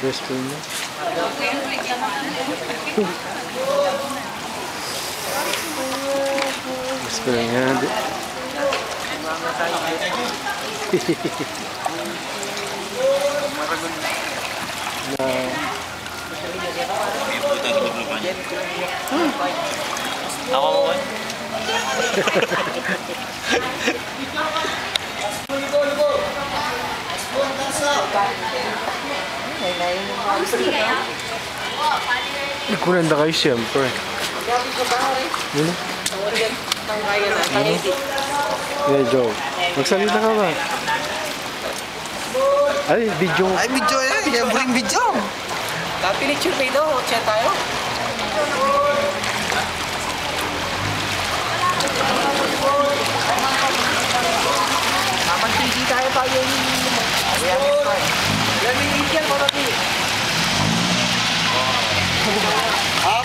Best friend mo. Best friend nga. Ako mo eh. Nagkunanda kayo siyempre. Yun na. Yeah, Joe. Magsalita ka ba? Ay, video. Ay, video yan. Yan buling video. Kapinicture kayo daw. Chat tayo. Naman TV tayo pa yung... Yan yung Indian ko natin.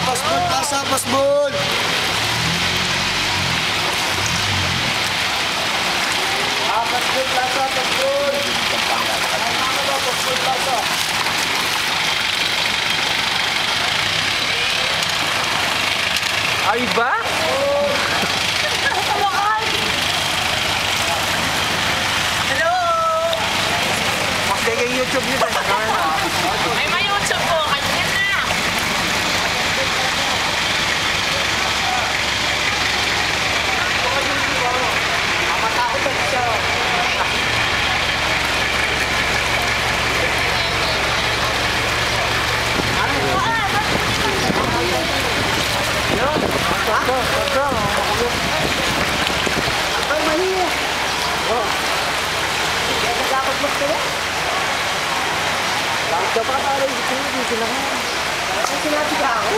Pasbol, plaza, pasbol. Pasbol, plaza, pasbol. Pasbol, plaza. Ay ba? Hello! Magkaya YouTube nyo tayo. May YouTube po, kanya na. Matakot ako siya. Ay, mali. Dapat magkaya. Dapat pa tayo dito na. Sinabi ka ako.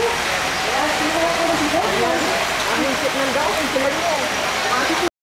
Kaya sinabi ko na dito. Ang isip ng daw, ang sinabi ko.